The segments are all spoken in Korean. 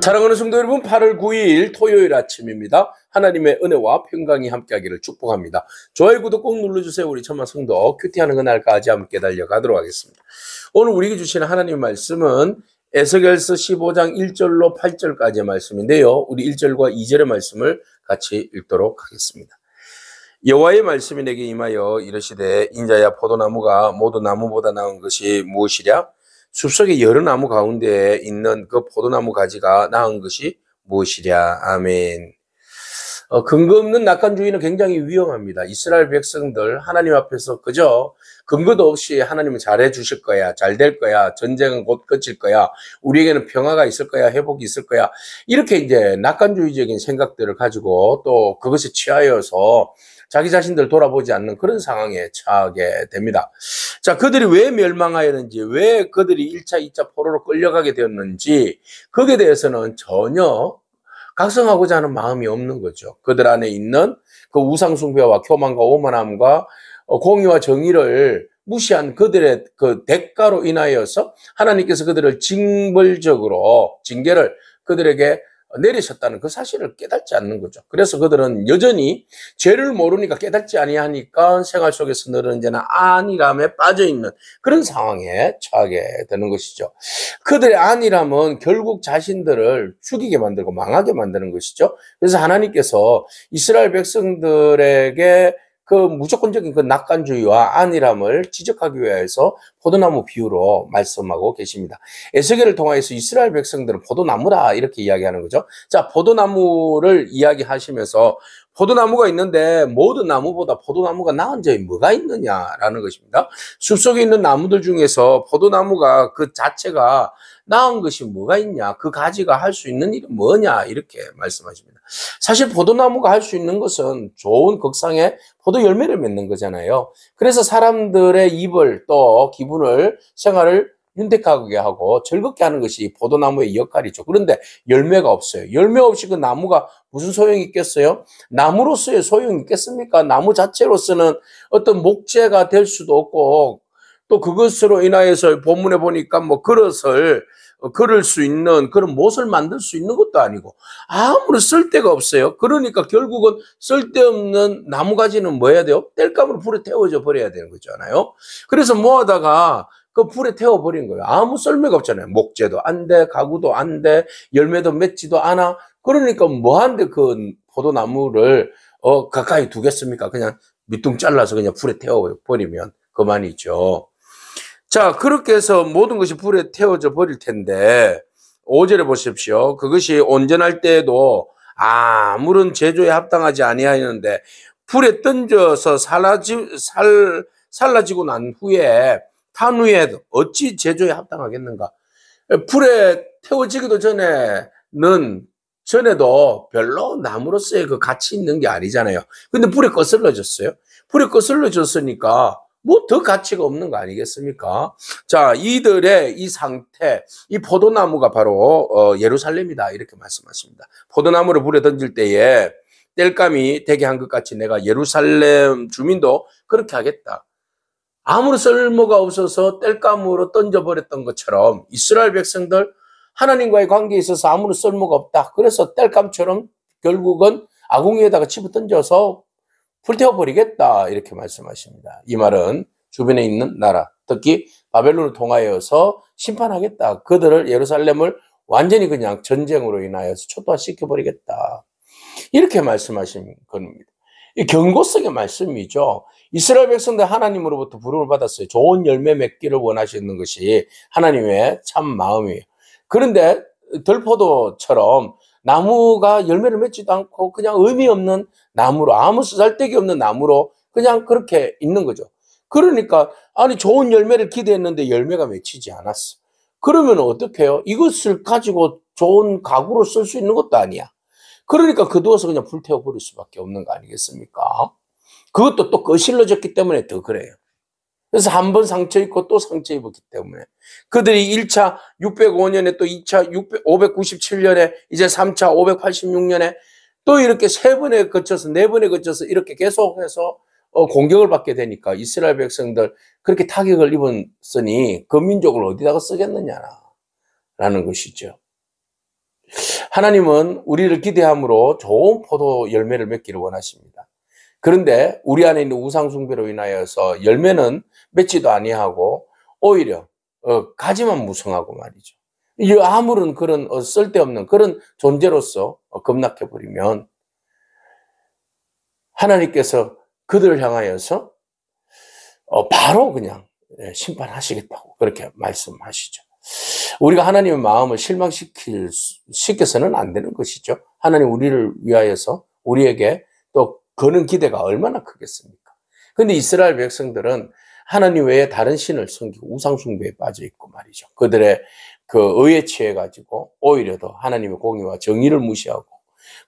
사랑하는 성도 여러분, 8월 9일 토요일 아침입니다. 하나님의 은혜와 평강이 함께하기를 축복합니다. 좋아요, 구독 꼭 눌러주세요. 우리 천만 성도 큐티하는 그날까지 함께 달려가도록 하겠습니다. 오늘 우리에게 주시는 하나님의 말씀은 에스겔서 15장 1절로 8절까지의 말씀인데요. 우리 1절과 2절의 말씀을 같이 읽도록 하겠습니다. 여호와의 말씀이 내게 임하여 이르시되 인자야, 포도나무가 모두 나무보다 나은 것이 무엇이랴? 숲속의 여러 나무 가운데에 있는 그 포도나무 가지가 나은 것이 무엇이랴. 아멘. 근거 없는 낙관주의는 굉장히 위험합니다. 이스라엘 백성들 하나님 앞에서 그저 근거도 없이 하나님은 잘해 주실 거야, 잘 될 거야, 전쟁은 곧 끝일 거야, 우리에게는 평화가 있을 거야, 회복이 있을 거야, 이렇게 이제 낙관주의적인 생각들을 가지고 또 그것에 취하여서 자기 자신들 돌아보지 않는 그런 상황에 처하게 됩니다. 자, 그들이 왜 멸망하였는지, 왜 그들이 1차, 2차 포로로 끌려가게 되었는지, 거기에 대해서는 전혀 각성하고자 하는 마음이 없는 거죠. 그들 안에 있는 그 우상숭배와 교만과 오만함과 공의와 정의를 무시한 그들의 그 대가로 인하여서 하나님께서 그들을 징벌적으로 징계를 그들에게 내리셨다는 그 사실을 깨닫지 않는 거죠. 그래서 그들은 여전히 죄를 모르니까 깨닫지 아니하니까 생활 속에서 늘 언제나 안일함에 빠져있는 그런 상황에 처하게 되는 것이죠. 그들의 안일함은 결국 자신들을 죽이게 만들고 망하게 만드는 것이죠. 그래서 하나님께서 이스라엘 백성들에게 그 무조건적인 그 낙관주의와 안일함을 지적하기 위해서 포도나무 비유로 말씀하고 계십니다. 에스겔을 통하여서 이스라엘 백성들은 포도나무라 이렇게 이야기하는 거죠. 자, 포도나무를 이야기하시면서 포도나무가 있는데 모든 나무보다 포도나무가 나은 점이 뭐가 있느냐라는 것입니다. 숲속에 있는 나무들 중에서 포도나무가 그 자체가 나은 것이 뭐가 있냐, 그 가지가 할 수 있는 일은 뭐냐, 이렇게 말씀하십니다. 사실 포도나무가 할 수 있는 것은 좋은 극상의 포도 열매를 맺는 거잖아요. 그래서 사람들의 입을 또 기분을, 생활을 윤택하게 하고 즐겁게 하는 것이 포도나무의 역할이죠. 그런데 열매가 없어요. 열매 없이 그 나무가 무슨 소용이 있겠어요? 나무로서의 소용이 있겠습니까? 나무 자체로서는 어떤 목재가 될 수도 없고, 또 그것으로 인하여서 본문에 보니까 뭐 그릇을 그릴 수 있는 그런 못을 만들 수 있는 것도 아니고 아무런 쓸데가 없어요. 그러니까 결국은 쓸데없는 나무가지는 뭐 해야 돼요? 땔감으로 불에 태워져 버려야 되는 거잖아요. 그래서 뭐 하다가 그 불에 태워버린 거예요. 아무 썰매가 없잖아요. 목재도 안 돼, 가구도 안 돼, 열매도 맺지도 않아. 그러니까 뭐한데 그 포도나무를 가까이 두겠습니까? 그냥 밑둥 잘라서 그냥 불에 태워버리면 그만이죠. 자, 그렇게 해서 모든 것이 불에 태워져 버릴 텐데 5절에 보십시오. 그것이 온전할 때에도 아무런 제조에 합당하지 아니하였는데 불에 던져서 살라지고 난 후에 탄 후에 어찌 제조에 합당하겠는가? 불에 태워지기도 전에도 별로 나무로서의 그 가치 있는 게 아니잖아요. 근데 불에 거슬러졌어요. 불에 거슬러졌으니까 뭐 더 가치가 없는 거 아니겠습니까? 자, 이들의 이 상태, 이 포도나무가 바로 예루살렘이다 이렇게 말씀하십니다. 포도나무를 불에 던질 때에 땔감이 되게 한 것 같이 내가 예루살렘 주민도 그렇게 하겠다. 아무런 쓸모가 없어서 땔감으로 던져버렸던 것처럼 이스라엘 백성들 하나님과의 관계에 있어서 아무런 쓸모가 없다. 그래서 땔감처럼 결국은 아궁이에다가 집어 던져서 불태워버리겠다 이렇게 말씀하십니다. 이 말은 주변에 있는 나라, 특히 바벨론을 통하여서 심판하겠다. 그들을 예루살렘을 완전히 그냥 전쟁으로 인하여서 초토화시켜버리겠다. 이렇게 말씀하신 겁니다. 이 경고성의 말씀이죠. 이스라엘 백성들 하나님으로부터 부름을 받았어요. 좋은 열매 맺기를 원하시는 것이 하나님의 참 마음이에요. 그런데 들포도처럼 나무가 열매를 맺지도 않고 그냥 의미 없는 나무로, 아무 쓰잘데기 없는 나무로 그냥 그렇게 있는 거죠. 그러니까 아니 좋은 열매를 기대했는데 열매가 맺히지 않았어. 그러면 어떻게 해요? 이것을 가지고 좋은 가구로 쓸 수 있는 것도 아니야. 그러니까 그두어서 그냥 불태워버릴 수밖에 없는 거 아니겠습니까? 그것도 또 거실러졌기 때문에 더 그래요. 그래서 한 번 상처 입고 또 상처 입었기 때문에 그들이 1차 605년에 또 2차 597년에 이제 3차 586년에 또 이렇게 3번에 거쳐서 4번에 거쳐서 이렇게 계속해서 공격을 받게 되니까 이스라엘 백성들 그렇게 타격을 입었으니 그 민족을 어디다가 쓰겠느냐라는 것이죠. 하나님은 우리를 기대함으로 좋은 포도 열매를 맺기를 원하십니다. 그런데 우리 안에 있는 우상숭배로 인하여서 열매는 맺지도 아니하고 오히려 가지만 무성하고 말이죠. 이 아무런 그런 쓸데없는 그런 존재로서 겁락해버리면 하나님께서 그들을 향하여서 바로 그냥 심판하시겠다고 그렇게 말씀하시죠. 우리가 하나님의 마음을 실망시켜서는 안 되는 것이죠. 하나님 우리를 위하여서 우리에게 또 거는 기대가 얼마나 크겠습니까? 그런데 이스라엘 백성들은 하나님 외에 다른 신을 섬기고 우상숭배에 빠져 있고 말이죠. 그들의 그 의에 취해 가지고 오히려 더 하나님의 공의와 정의를 무시하고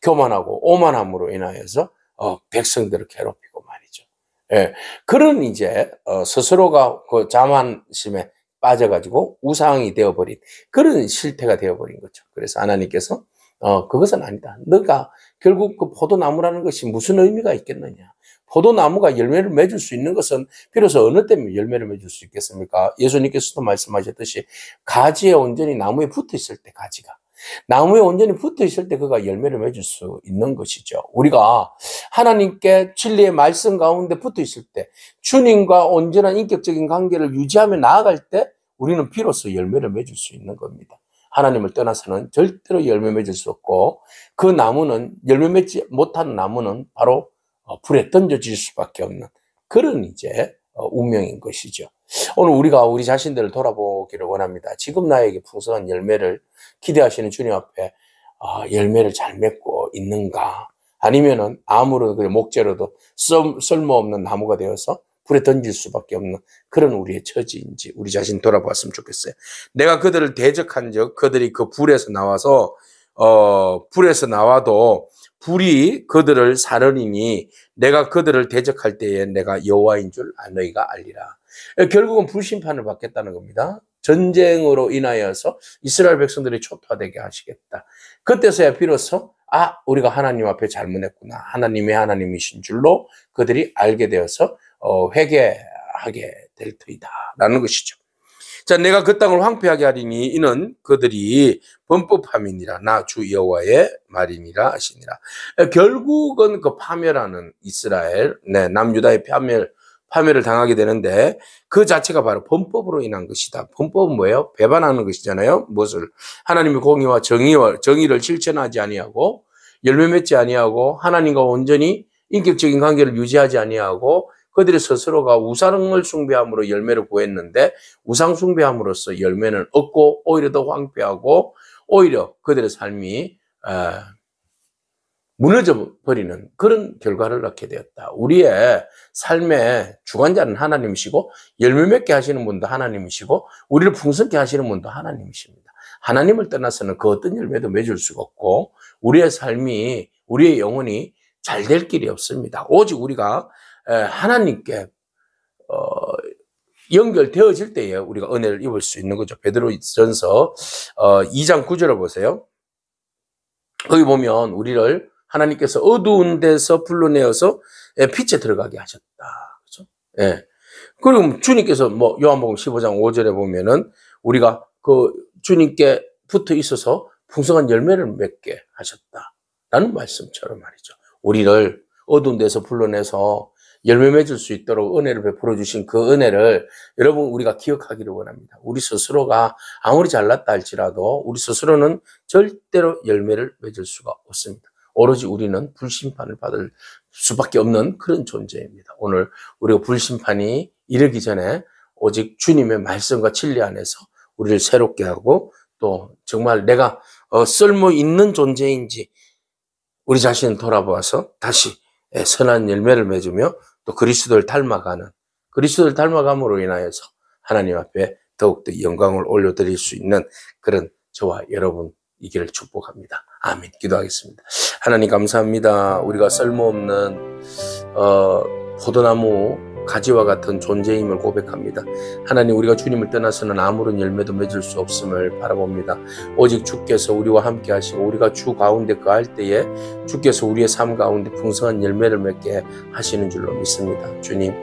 교만하고 오만함으로 인하여서 백성들을 괴롭히고 말이죠. 예, 그런 이제 스스로가 그 자만심에 빠져가지고 우상이 되어버린 그런 실태가 되어버린 거죠. 그래서 하나님께서 그것은 아니다. 너가 결국 그 포도나무라는 것이 무슨 의미가 있겠느냐. 포도나무가 열매를 맺을 수 있는 것은 비로소 어느 때문에 열매를 맺을 수 있겠습니까? 예수님께서도 말씀하셨듯이 가지에 온전히 나무에 붙어 있을 때 가지가 나무에 온전히 붙어 있을 때 그가 열매를 맺을 수 있는 것이죠. 우리가 하나님께 진리의 말씀 가운데 붙어 있을 때 주님과 온전한 인격적인 관계를 유지하며 나아갈 때 우리는 비로소 열매를 맺을 수 있는 겁니다. 하나님을 떠나서는 절대로 열매 맺을 수 없고 그 나무는 열매 맺지 못한 나무는 바로 불에 던져질 수밖에 없는 그런 이제 운명인 것이죠. 오늘 우리가 우리 자신들을 돌아보기를 원합니다. 지금 나에게 풍성한 열매를 기대하시는 주님 앞에 열매를 잘 맺고 있는가? 아니면은 아무런 그 목재로도 쓸모없는 나무가 되어서 불에 던질 수밖에 없는 그런 우리의 처지인지 우리 자신 돌아봤으면 좋겠어요. 내가 그들을 대적한 적 그들이 그 불에서 나와서 불에서 나와도 불이 그들을 사르리니 내가 그들을 대적할 때에 내가 여호와인 줄 너희가 알리라. 결국은 불심판을 받겠다는 겁니다. 전쟁으로 인하여서 이스라엘 백성들이 초토화되게 하시겠다. 그때서야 비로소 우리가 하나님 앞에 잘못했구나. 하나님의 하나님이신 줄로 그들이 알게 되어서 회개하게 될 터이다 라는 것이죠. 자, 내가 그 땅을 황폐하게 하리니 이는 그들이 범법함이니라. 나 주 여호와의 말이니라 하시니라. 결국은 그 파멸하는 이스라엘, 남유다의 파멸을 당하게 되는데 그 자체가 바로 범법으로 인한 것이다. 범법은 뭐예요? 배반하는 것이잖아요. 무엇을? 하나님의 공의와 정의를 실천하지 아니하고 열매 맺지 아니하고 하나님과 온전히 인격적인 관계를 유지하지 아니하고 그들이 스스로가 우상을 숭배함으로 열매를 구했는데 우상 숭배함으로써 열매는 얻고 오히려 더 황폐하고 오히려 그들의 삶이 무너져 버리는 그런 결과를 낳게 되었다. 우리의 삶의 주관자는 하나님이시고 열매 맺게 하시는 분도 하나님이시고 우리를 풍성케 하시는 분도 하나님이십니다. 하나님을 떠나서는 그 어떤 열매도 맺을 수가 없고 우리의 삶이 우리의 영혼이 잘 될 길이 없습니다. 오직 우리가 하나님께 연결되어질 때에 우리가 은혜를 입을 수 있는 거죠. 베드로전서 2장 9절을 보세요. 거기 보면 우리를 하나님께서 어두운 데서 불러내어서 빛에 들어가게 하셨다. 그렇죠? 예. 그리고 주님께서 요한복음 15장 5절에 보면은 우리가 그 주님께 붙어 있어서 풍성한 열매를 맺게 하셨다라는 말씀처럼 말이죠. 우리를 어두운 데서 불러내서 열매 맺을 수 있도록 은혜를 베풀어 주신 그 은혜를 여러분 우리가 기억하기를 원합니다. 우리 스스로가 아무리 잘났다 할지라도 우리 스스로는 절대로 열매를 맺을 수가 없습니다. 오로지 우리는 불심판을 받을 수밖에 없는 그런 존재입니다. 오늘 우리가 불심판이 이르기 전에 오직 주님의 말씀과 진리 안에서 우리를 새롭게 하고 또 정말 내가 쓸모 있는 존재인지 우리 자신을 돌아보아서 다시 선한 열매를 맺으며 또 그리스도를 닮아감으로 인하여서 하나님 앞에 더욱더 영광을 올려드릴 수 있는 그런 저와 여러분이기를 축복합니다. 아멘. 기도하겠습니다. 하나님 감사합니다. 우리가 쓸모없는 포도나무 가지와 같은 존재임을 고백합니다. 하나님 우리가 주님을 떠나서는 아무런 열매도 맺을 수 없음을 바라봅니다. 오직 주께서 우리와 함께 하시고 우리가 주 가운데 거할 때에 주께서 우리의 삶 가운데 풍성한 열매를 맺게 하시는 줄로 믿습니다. 주님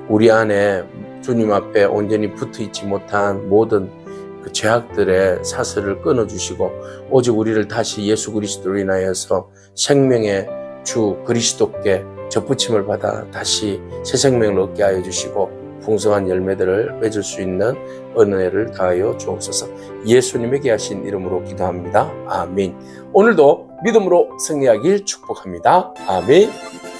우리 안에 주님 앞에 온전히 붙어 있지 못한 모든 그 죄악들의 사슬을 끊어주시고 오직 우리를 다시 예수 그리스도로 인하여서 생명의 주 그리스도께 접붙임을 받아 다시 새 생명을 얻게 하여 주시고 풍성한 열매들을 맺을 수 있는 은혜를 다하여 주옵소서. 예수님의 귀하신 이름으로 기도합니다. 아멘. 오늘도 믿음으로 승리하길 축복합니다. 아멘.